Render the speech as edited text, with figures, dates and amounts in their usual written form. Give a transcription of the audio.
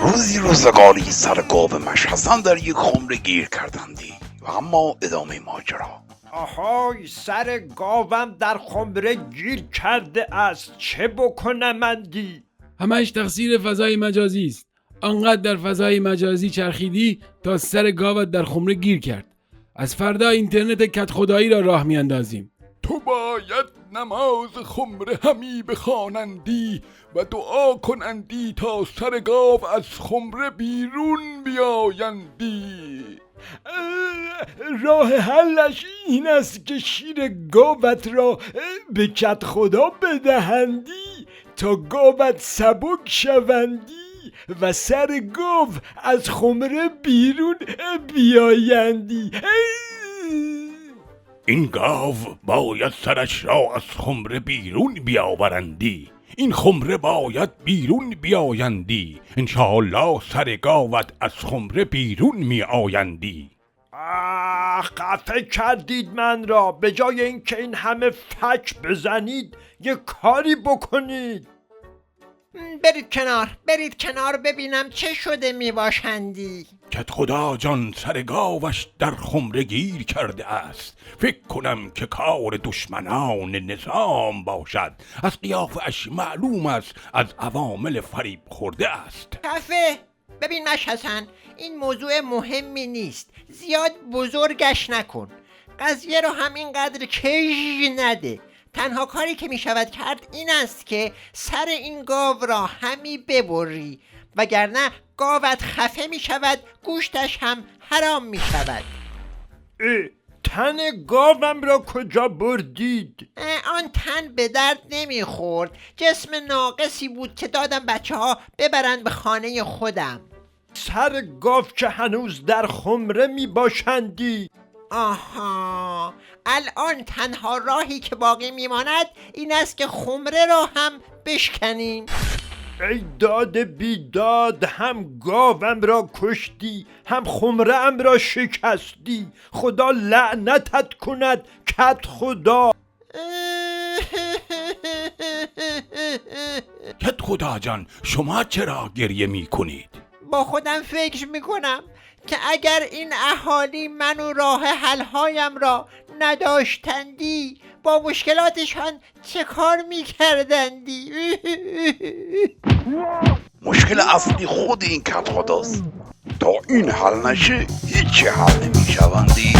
روزی روزگاری سر گاو مشحسن در یک خمره گیر کردندی و اما ادامه ماجرا. آهای، سر گاوم در خمره گیر کرده است، چه بکنم اندی؟ همش تقصیر فضای مجازی است. آنقدر در فضای مجازی چرخیدی تا سر گاوت در خمره گیر کرد. از فردا اینترنت کت خدایی را راه میاندازیم. تو باید نماز خمره همی بخوانندی و دعا کنندی تا سر گاو از خمره بیرون بیایندی. راه حلش این است که شیر گاوت را به کت خدا بدهندی تا گاوت سبک شوندی و سر گاو از خمره بیرون بیایندی. این گاو باید سرش را از خمره بیرون بیاورندی. این خمره باید بیرون بیایندی. انشاءالله سر گاوت از خمره بیرون می آیندی. خفه کردید من را. به جای اینکه این همه فک بزنید یه کاری بکنید. برید کنار ببینم چه شده می باشندی. کت خدا جان سر گاوش در خمره گیر کرده است. فکر کنم که کار دشمنان نظام باشد. از قیافه اش معلوم است از عوامل فریب خورده است. خفه. ببین مشحسن، این موضوع مهمی نیست، زیاد بزرگش نکن. قضیه رو همینقدر کج نده. تنها کاری که می شود کرد این است که سر این گاو را همی ببری، وگرنه گاوت خفه می شود، گوشتش هم حرام می شود. تن گاوم را کجا بردید؟ آن تن به درد نمی خورد. جسم ناقصی بود که دادم بچه ها ببرند به خانه خودم. سر گاو که هنوز در خمره می باشندی. آها، الان تنها راهی که باقی میماند این است که خمره را هم بشکنیم. ای داد بیداد، هم گاوم را کشتی هم خمره ام را شکستی. خدا لعنتت کند کت خدا. کت خدا جان شما چرا گریه می کنید؟ با خودم فکر میکنم که اگر این اهالی من و راه حلهایم را نداشتندی با مشکلاتشان چه کار میکردندی؟ مشکل اصلی خود این کت خداست. تا این حل نشه هیچی حل نمی شوندی.